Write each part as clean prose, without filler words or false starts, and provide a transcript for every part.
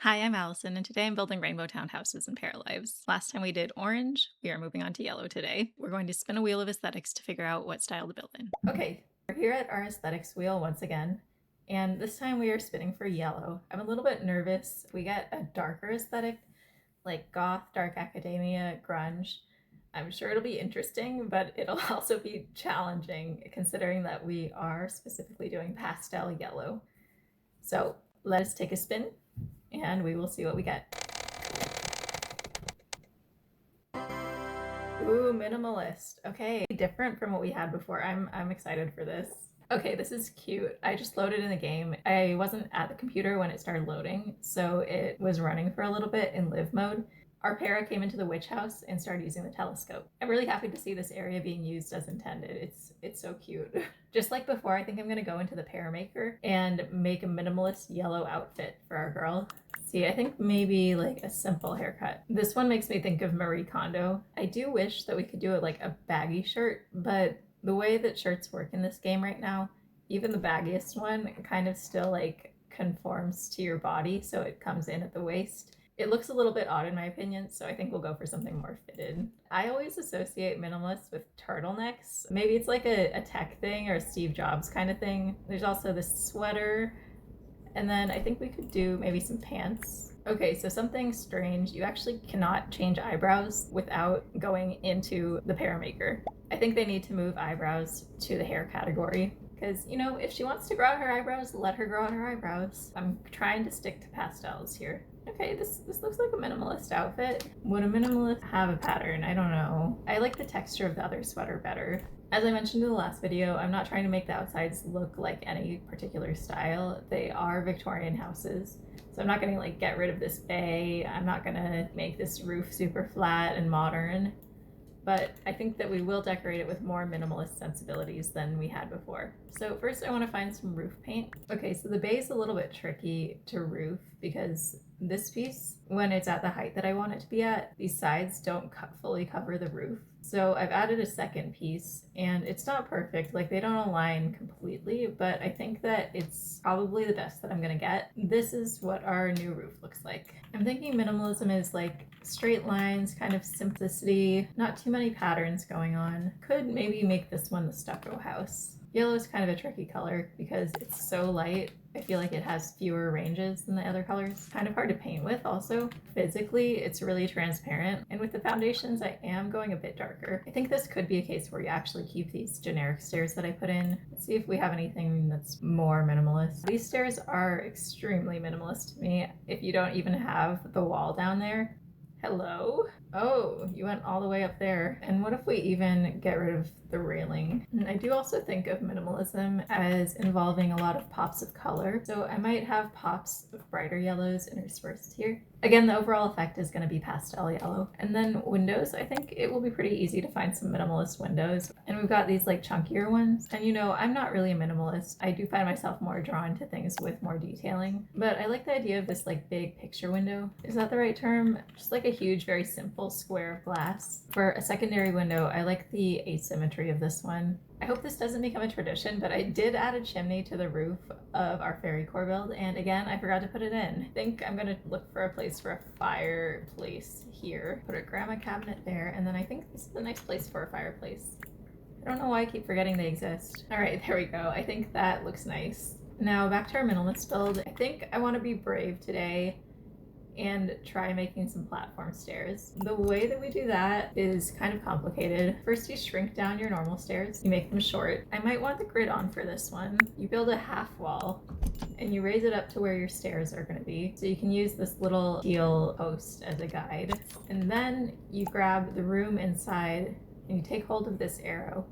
Hi, I'm Allison, and today I'm building rainbow townhouses in Paralives. Last time we did orange, we are moving on to yellow today. We're going to spin a wheel of aesthetics to figure out what style to build in. Okay, we're here at our aesthetics wheel once again, and this time we are spinning for yellow. I'm a little bit nervous. If we get a darker aesthetic, like goth, dark academia, grunge, I'm sure it'll be interesting, but it'll also be challenging considering that we are specifically doing pastel yellow. So let us take a spin and we will see what we get. Ooh, minimalist. Okay, different from what we had before. I'm excited for this. Okay, this is cute. I just loaded in the game. I wasn't at the computer when it started loading, so it was running for a little bit in live mode. Our para came into the witch house and started using the telescope. I'm really happy to see this area being used as intended. It's so cute. Just like before, I think I'm gonna go into the Paramaker and make a minimalist yellow outfit for our girl. See, I think maybe like a simple haircut. This one makes me think of Marie Kondo. I do wish that we could do it like a baggy shirt, but the way that shirts work in this game right now, even the baggiest one kind of still like conforms to your body, so it comes in at the waist. It looks a little bit odd in my opinion, so I think we'll go for something more fitted. I always associate minimalists with turtlenecks. Maybe it's like a tech thing or a Steve Jobs kind of thing. There's also this sweater, and then I think we could do maybe some pants. Okay, so something strange. You actually cannot change eyebrows without going into the Paramaker. I think they need to move eyebrows to the hair category. Because, you know, if she wants to grow out her eyebrows, let her grow out her eyebrows. I'm trying to stick to pastels here. Okay, this looks like a minimalist outfit. Would a minimalist have a pattern? I don't know. I like the texture of the other sweater better. As I mentioned in the last video, I'm not trying to make the outsides look like any particular style. They are Victorian houses. So I'm not gonna like get rid of this bay. I'm not gonna make this roof super flat and modern. But I think that we will decorate it with more minimalist sensibilities than we had before. So first I want to find some roof paint. Okay, so the bay is a little bit tricky to roof because this piece, when it's at the height that I want it to be at, these sides don't fully cover the roof. So I've added a second piece and it's not perfect, like they don't align completely, but I think that it's probably the best that I'm gonna get. This is what our new roof looks like. I'm thinking minimalism is like straight lines, kind of simplicity, not too many patterns going on. Could maybe make this one the stucco house. Yellow is kind of a tricky color because it's so light. I feel like it has fewer ranges than the other colors. Kind of hard to paint with also. Physically, it's really transparent. And with the foundations, I am going a bit darker. I think this could be a case where you actually keep these generic stairs that I put in. Let's see if we have anything that's more minimalist. These stairs are extremely minimalist to me. If you don't even have the wall down there. Hello? Oh, you went all the way up there. And what if we even get rid of the railing? And I do also think of minimalism as involving a lot of pops of color. So I might have pops of brighter yellows interspersed here. Again, the overall effect is going to be pastel yellow. And then windows, I think it will be pretty easy to find some minimalist windows. And we've got these like chunkier ones. And you know, I'm not really a minimalist. I do find myself more drawn to things with more detailing. But I like the idea of this like big picture window. Is that the right term? Just like a huge, very simple square of glass. For a secondary window, I like the asymmetry of this one. I hope this doesn't become a tradition, but I did add a chimney to the roof of our fairy core build, and again, I forgot to put it in. I think I'm gonna look for a place for a fireplace here. Put a grandma cabinet there, and then I think this is a nice place for a fireplace. I don't know why I keep forgetting they exist. All right, there we go. I think that looks nice. Now back to our minimalist build. I think I want to be brave today and try making some platform stairs. The way that we do that is kind of complicated. First, you shrink down your normal stairs. You make them short. I might want the grid on for this one. You build a half wall and you raise it up to where your stairs are going to be. So you can use this little steel post as a guide. And then you grab the room inside and you take hold of this arrow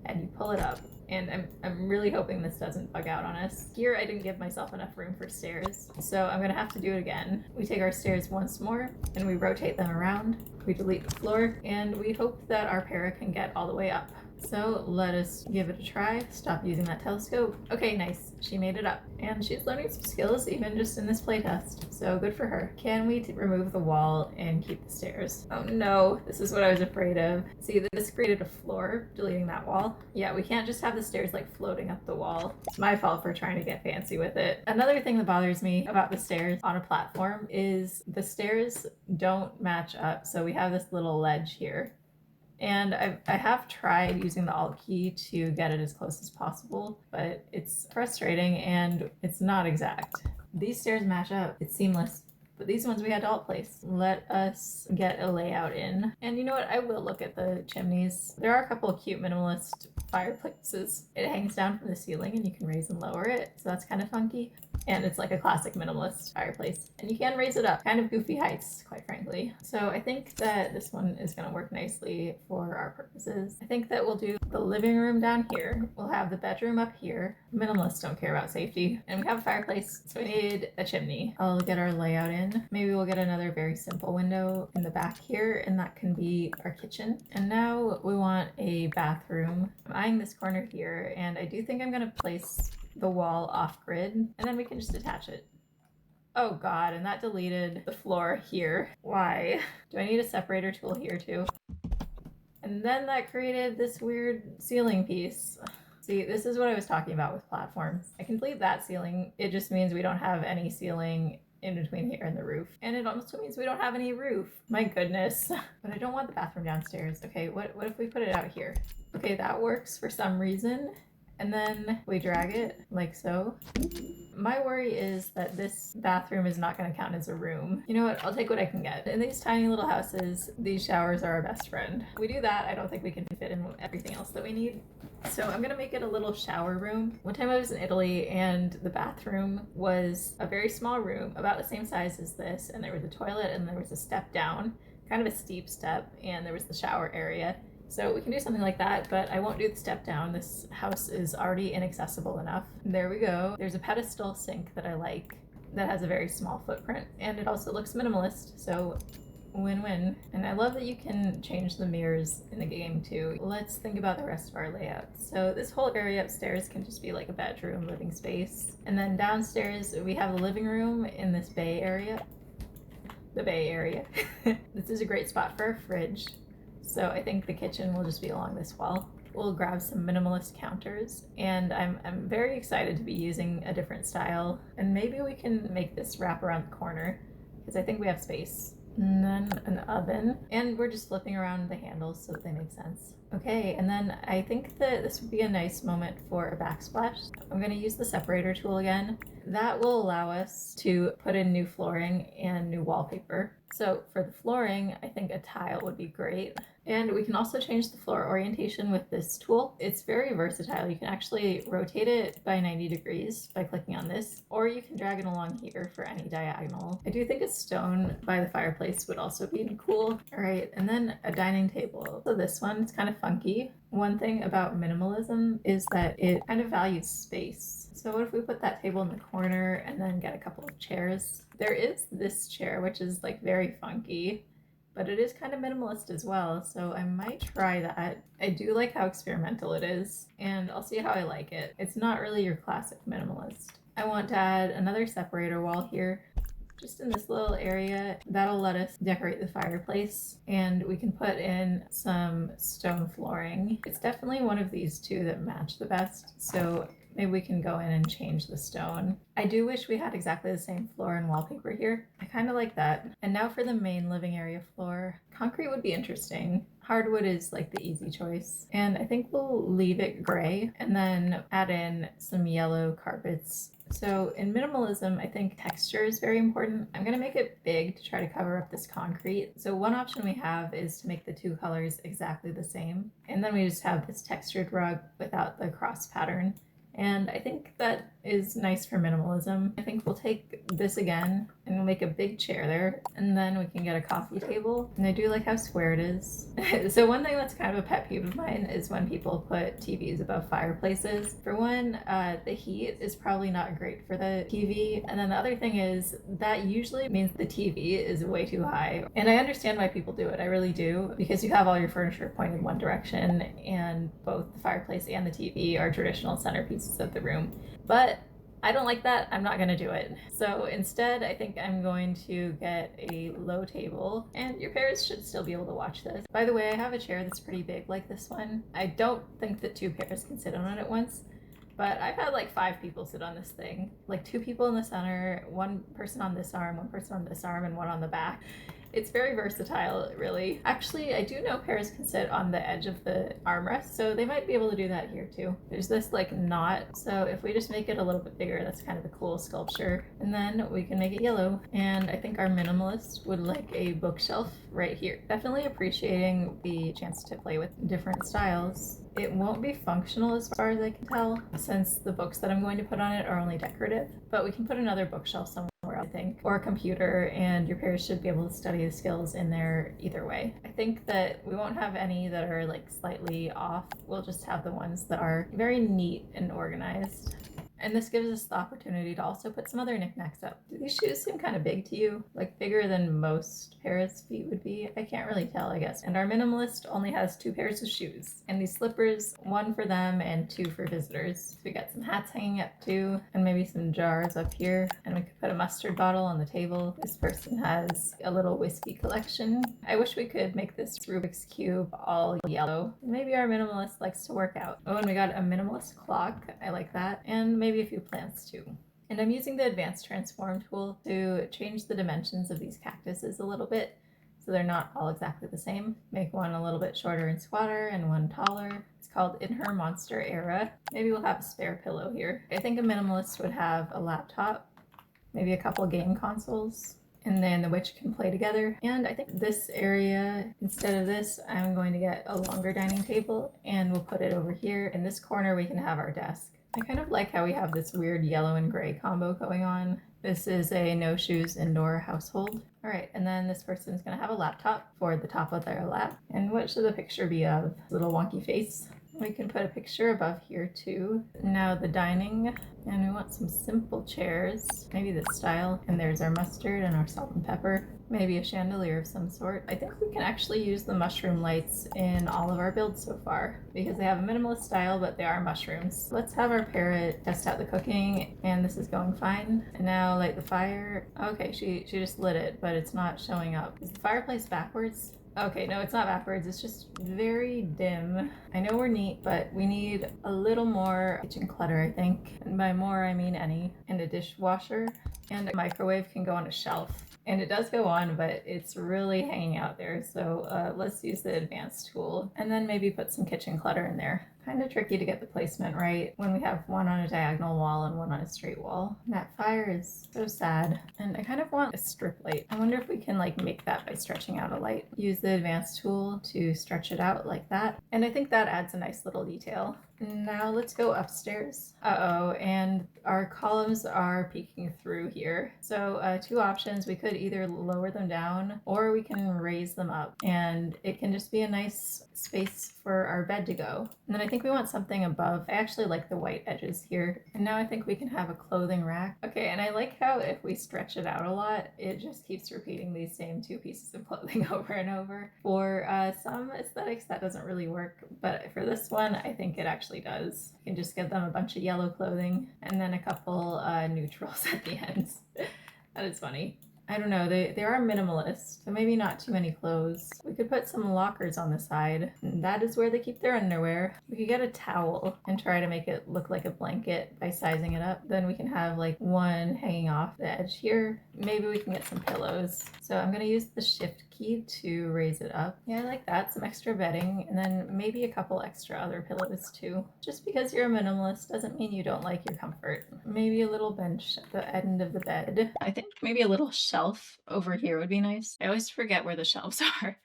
and you pull it up. And I'm really hoping this doesn't bug out on us. Here I didn't give myself enough room for stairs, so I'm gonna have to do it again. We take our stairs once more and we rotate them around. We delete the floor and we hope that our para can get all the way up. So let us give it a try. Stop using that telescope. Okay, nice. She made it up. And she's learning some skills even just in this playtest. So good for her. Can we remove the wall and keep the stairs? Oh no, this is what I was afraid of. See, this created a floor, deleting that wall. Yeah, we can't just have the stairs like floating up the wall. It's my fault for trying to get fancy with it. Another thing that bothers me about the stairs on a platform is the stairs don't match up. So we have this little ledge here. And I have tried using the Alt key to get it as close as possible, but it's frustrating and it's not exact. These stairs match up. It's seamless. But these ones we had to alt place. Let us get a layout in. And you know what? I will look at the chimneys. There are a couple of cute minimalist fireplaces. It hangs down from the ceiling and you can raise and lower it. So that's kind of funky. And it's like a classic minimalist fireplace. And you can raise it up. Kind of goofy heights, quite frankly. So I think that this one is going to work nicely for our purposes. I think that we'll do the living room down here. We'll have the bedroom up here. Minimalists don't care about safety. And we have a fireplace, so we need a chimney. I'll get our layout in. Maybe we'll get another very simple window in the back here, and that can be our kitchen. And now we want a bathroom. I'm eyeing this corner here, and I do think I'm going to place the wall off grid, and then we can just attach it. Oh god, and that deleted the floor here. Why? Do I need a separator tool here too? And then that created this weird ceiling piece. See, this is what I was talking about with platforms. I can delete that ceiling. It just means we don't have any ceiling in between here and the roof. And it also means we don't have any roof. My goodness. But I don't want the bathroom downstairs. Okay, what if we put it out here? Okay, that works for some reason. And then we drag it like so. My worry is that this bathroom is not going to count as a room. You know what? I'll take what I can get. In these tiny little houses, these showers are our best friend. If we do that, I don't think we can fit in everything else that we need. So I'm going to make it a little shower room. One time I was in Italy and the bathroom was a very small room, about the same size as this, and there was a toilet and there was a step down, kind of a steep step, and there was the shower area. So we can do something like that, but I won't do the step down. This house is already inaccessible enough. There we go. There's a pedestal sink that I like that has a very small footprint, and it also looks minimalist, so win-win. And I love that you can change the mirrors in the game too. Let's think about the rest of our layout. So this whole area upstairs can just be like a bedroom, living space. And then downstairs we have the living room in this bay area. The bay area. This is a great spot for a fridge. So I think the kitchen will just be along this wall. We'll grab some minimalist counters, and I'm very excited to be using a different style. And maybe we can make this wrap around the corner because I think we have space. And then an oven, and we're just flipping around the handles so that they make sense. Okay, and then I think that this would be a nice moment for a backsplash. I'm going to use the separator tool again. That will allow us to put in new flooring and new wallpaper. So for the flooring, I think a tile would be great. And we can also change the floor orientation with this tool. It's very versatile. You can actually rotate it by 90 degrees by clicking on this, or you can drag it along here for any diagonal. I do think a stone by the fireplace would also be cool. All right, and then a dining table. So this one's kind of funky. One thing about minimalism is that it kind of values space. So what if we put that table in the corner and then get a couple of chairs? There is this chair, which is like very funky, but it is kind of minimalist as well, so I might try that. I do like how experimental it is, and I'll see how I like it. It's not really your classic minimalist. I want to add another separator wall here, just in this little area. That'll let us decorate the fireplace, and we can put in some stone flooring. It's definitely one of these two that match the best, so maybe we can go in and change the stone. I do wish we had exactly the same floor and wallpaper here. I kind of like that. And now for the main living area floor. Concrete would be interesting. Hardwood is like the easy choice. And I think we'll leave it gray and then add in some yellow carpets. So in minimalism, I think texture is very important. I'm going to make it big to try to cover up this concrete. So one option we have is to make the two colors exactly the same. And then we just have this textured rug without the cross pattern. And I think that is nice for minimalism. I think we'll take this again and we'll make a big chair there, and then we can get a coffee table. And I do like how square it is. So one thing that's kind of a pet peeve of mine is when people put TVs above fireplaces. For one, the heat is probably not great for the TV. And then the other thing is that usually means the TV is way too high. And I understand why people do it. I really do, because you have all your furniture pointed one direction, and both the fireplace and the TV are traditional centerpieces of the room. But I don't like that. I'm not going to do it. So instead, I think I'm going to get a low table, and your parents should still be able to watch this. By the way, I have a chair that's pretty big like this one. I don't think that two parents can sit on it at once, but I've had like 5 people sit on this thing. Like 2 people in the center, 1 person on this arm, 1 person on this arm, and 1 on the back. It's very versatile, really. Actually, I do know pairs can sit on the edge of the armrest, so they might be able to do that here too. There's this like knot, so if we just make it a little bit bigger, that's kind of a cool sculpture. And then we can make it yellow. And I think our minimalist would like a bookshelf right here. Definitely appreciating the chance to play with different styles. It won't be functional as far as I can tell, since the books that I'm going to put on it are only decorative, but we can put another bookshelf somewhere, I think, or a computer, and your peers should be able to study the skills in there either way. I think that we won't have any that are like slightly off. We'll just have the ones that are very neat and organized. And this gives us the opportunity to also put some other knickknacks up. Do these shoes seem kind of big to you? Like bigger than most pairs' feet would be? I can't really tell, I guess. And our minimalist only has 2 pairs of shoes. And these slippers, 1 for them and 2 for visitors. So we got some hats hanging up too, and maybe some jars up here. And we could put a mustard bottle on the table. This person has a little whiskey collection. I wish we could make this Rubik's Cube all yellow. Maybe our minimalist likes to work out. Oh, and we got a minimalist clock. I like that. And maybe a few plants too. And I'm using the advanced transform tool to change the dimensions of these cactuses a little bit, so they're not all exactly the same. Make one a little bit shorter and squatter and one taller. It's called In Her Monster Era. Maybe we'll have a spare pillow here. I think a minimalist would have a laptop, maybe a couple game consoles, and then the witch can play together. And I think this area, instead of this, I'm going to get a longer dining table, and we'll put it over here. In this corner, we can have our desk. I kind of like how we have this weird yellow and gray combo going on. This is a no shoes indoor household. All right, and then this person's gonna have a laptop for the top of their lap. And what should the picture be of? Little wonky face. We can put a picture above here too. Now the dining, and we want some simple chairs, maybe this style. And there's our mustard and our salt and pepper. Maybe a chandelier of some sort. I think we can actually use the mushroom lights in all of our builds so far, because they have a minimalist style, but they are mushrooms. Let's have our parrot test out the cooking, and this is going fine. And now light the fire. Okay, she just lit it, but it's not showing up. Is the fireplace backwards? Okay, no, it's not backwards. It's just very dim. I know we're neat, but we need a little more kitchen clutter, I think. And by more, I mean any. And a dishwasher. And a microwave can go on a shelf. And it does go on, but it's really hanging out there. So let's use the advanced tool. And then maybe put some kitchen clutter in there. Kind of tricky to get the placement right when we have one on a diagonal wall and one on a straight wall. And that fire is so sad. And I kind of want a strip light. I wonder if we can like make that by stretching out a light. Use the advanced tool to stretch it out like that. And I think that adds a nice little detail. Now let's go upstairs. Uh-oh, and our columns are peeking through here. So 2 options. We could either lower them down or we can raise them up, and it can just be a nice space for our bed to go. And then I think we want something above. I actually like the white edges here. And now I think we can have a clothing rack. Okay, and I like how if we stretch it out a lot, it just keeps repeating these same 2 pieces of clothing over and over. For some aesthetics, that doesn't really work, but for this one, I think it actually does. You can just give them a bunch of yellow clothing and then a couple neutrals at the ends. That is funny. I don't know, they are minimalist, so maybe not too many clothes. We could put some lockers on the side, and that is where they keep their underwear. We could get a towel and try to make it look like a blanket by sizing it up. Then we can have like one hanging off the edge here. Maybe we can get some pillows. So I'm gonna use the shift key to raise it up. Yeah, I like that, some extra bedding, and then maybe a couple extra other pillows too. Just because you're a minimalist doesn't mean you don't like your comfort. Maybe a little bench at the end of the bed. I think maybe a little shelf over here would be nice. I always forget where the shelves are.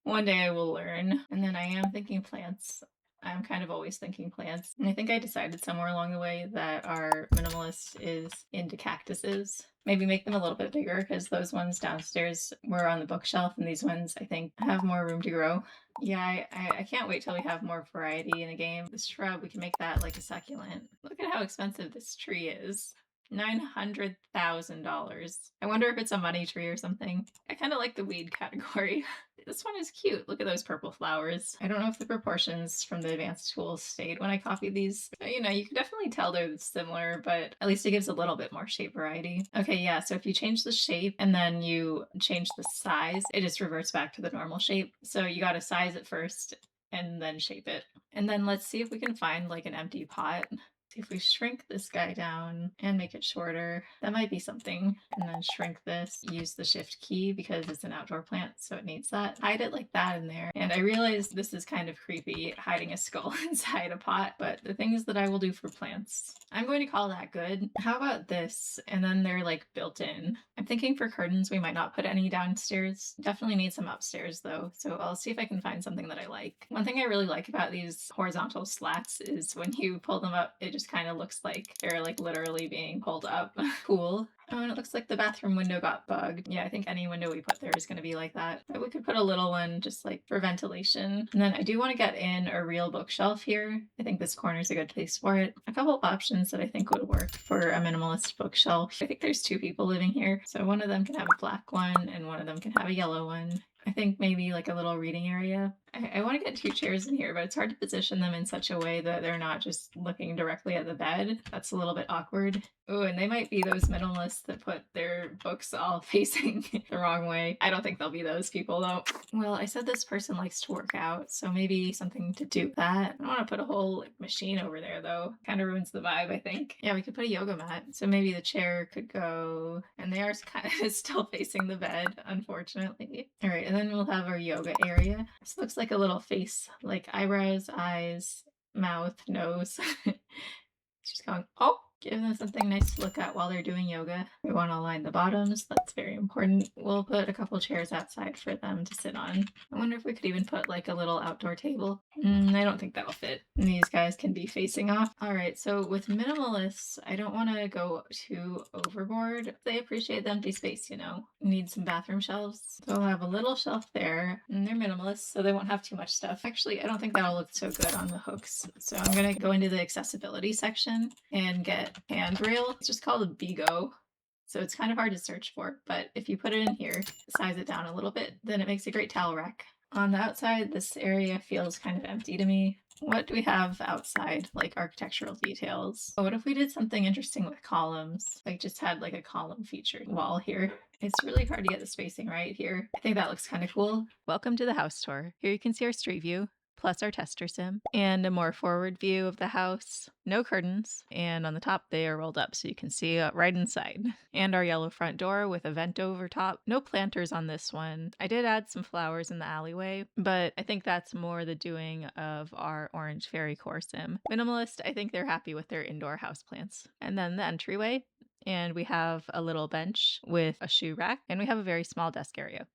One day I will learn. And then I am thinking plants. I'm kind of always thinking plants. And I think I decided somewhere along the way that our minimalist is into cactuses. Maybe make them a little bit bigger because those ones downstairs were on the bookshelf and these ones I think have more room to grow. Yeah, I can't wait till we have more variety in the game. This shrub, we can make that like a succulent. Look at how expensive this tree is. $900,000. I wonder if it's a money tree or something. I kind of like the weed category. This one is cute. Look at those purple flowers. I don't know if the proportions from the advanced tools stayed when I copied these. You know, you can definitely tell they're similar, but at least it gives a little bit more shape variety. Okay, yeah, so if you change the shape and then you change the size, it just reverts back to the normal shape. So you gotta size it first and then shape it. And then let's see if we can find like an empty pot. See if we shrink this guy down and make it shorter, that might be something. And then shrink this, use the shift key because it's an outdoor plant, so it needs that. Hide it like that in there. And I realize this is kind of creepy, hiding a skull inside a pot, but the things that I will do for plants, I'm going to call that good. How about this? And then they're like built in. I'm thinking for curtains, we might not put any downstairs. Definitely need some upstairs though, so I'll see if I can find something that I like. One thing I really like about these horizontal slats is when you pull them up, it just kind of looks like they're like literally being pulled up. Cool. Oh, and it looks like the bathroom window got bugged. Yeah, I think any window we put there is going to be like that. But we could put a little one just like for ventilation. And then I do want to get in a real bookshelf here. I think this corner is a good place for it. A couple options that I think would work for a minimalist bookshelf. I think there's 2 people living here. So one of them can have a black one and one of them can have a yellow one. I think maybe like a little reading area. I want to get 2 chairs in here, but it's hard to position them in such a way that they're not just looking directly at the bed. That's a little bit awkward. Oh, and they might be those minimalists that put their books all facing the wrong way. I don't think they'll be those people though. Well, I said this person likes to work out, so maybe something to do with that. I don't want to put a whole like, machine over there though. Kind of ruins the vibe, I think. Yeah, we could put a yoga mat. So maybe the chair could go, and they are kind of still facing the bed, unfortunately. All right, and then we'll have our yoga area. This looks like a little face, like eyebrows, eyes, mouth, nose. She's going, oh, give them something nice to look at while they're doing yoga. We want to align the bottoms. That's very important. We'll put a couple chairs outside for them to sit on. I wonder if we could even put like a little outdoor table. I don't think that'll fit. And these guys can be facing off. All right, so with minimalists, I don't want to go too overboard. They appreciate the empty space, you know. Need some bathroom shelves. So I'll have a little shelf there. And they're minimalists, so they won't have too much stuff. Actually, I don't think that'll look so good on the hooks. So I'm going to go into the accessibility section and get handrail. It's just called a Bigo. So it's kind of hard to search for, but if you put it in here, size it down a little bit, then it makes a great towel rack. On the outside, this area feels kind of empty to me. What do we have outside, like architectural details? What if we did something interesting with columns? Like just had like a column featured wall here. It's really hard to get the spacing right here. I think that looks kind of cool. Welcome to the house tour. Here you can see our street view, plus our tester sim, and a more forward view of the house. No curtains, and on the top they are rolled up so you can see right inside. And our yellow front door with a vent over top. No planters on this one. I did add some flowers in the alleyway, but I think that's more the doing of our orange fairy core sim. Minimalist, I think they're happy with their indoor houseplants. And then the entryway, and we have a little bench with a shoe rack, and we have a very small desk area.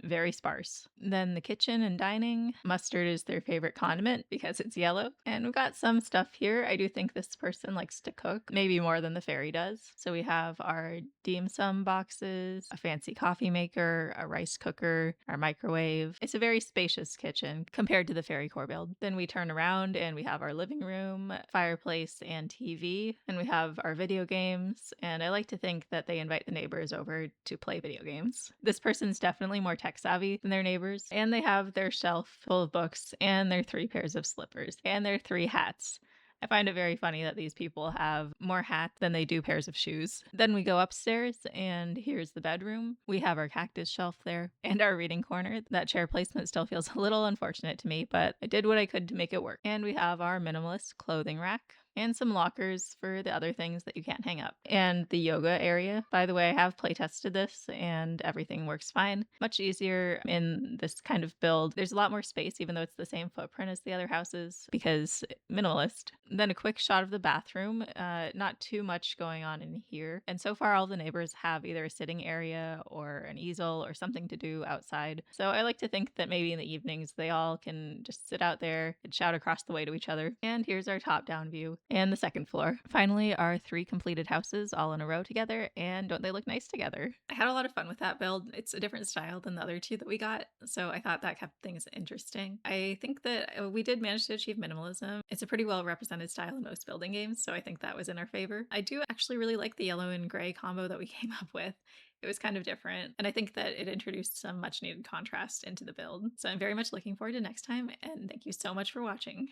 Very sparse. Then the kitchen and dining. Mustard is their favorite condiment because it's yellow. And we've got some stuff here. I do think this person likes to cook, maybe more than the fairy does. So we have our dim sum boxes, a fancy coffee maker, a rice cooker, our microwave. It's a very spacious kitchen compared to the fairy core build. Then we turn around and we have our living room, fireplace, and TV. And we have our video games. And I like to think that they invite the neighbors over to play video games. This person's definitely more tech savvy than their neighbors, and they have their shelf full of books and their 3 pairs of slippers and their 3 hats. I find it very funny that these people have more hats than they do pairs of shoes. Then we go upstairs, and here's the bedroom. We have our cactus shelf there and our reading corner. That chair placement still feels a little unfortunate to me, but I did what I could to make it work. And we have our minimalist clothing rack. and some lockers for the other things that you can't hang up. And the yoga area, by the way, I have play tested this and everything works fine. Much easier in this kind of build. There's a lot more space, even though it's the same footprint as the other houses, because minimalist. Then a quick shot of the bathroom. Not too much going on in here. And so far, all the neighbors have either a sitting area or an easel or something to do outside. So I like to think that maybe in the evenings they all can just sit out there and shout across the way to each other. And here's our top down view and the second floor. Finally, our 3 completed houses all in a row together, and don't they look nice together? I had a lot of fun with that build. It's a different style than the other 2 that we got, so I thought that kept things interesting. I think that we did manage to achieve minimalism. It's a pretty well represented style in most building games, so I think that was in our favor. I do actually really like the yellow and gray combo that we came up with. It was kind of different, and I think that it introduced some much needed contrast into the build. So I'm very much looking forward to next time, and thank you so much for watching.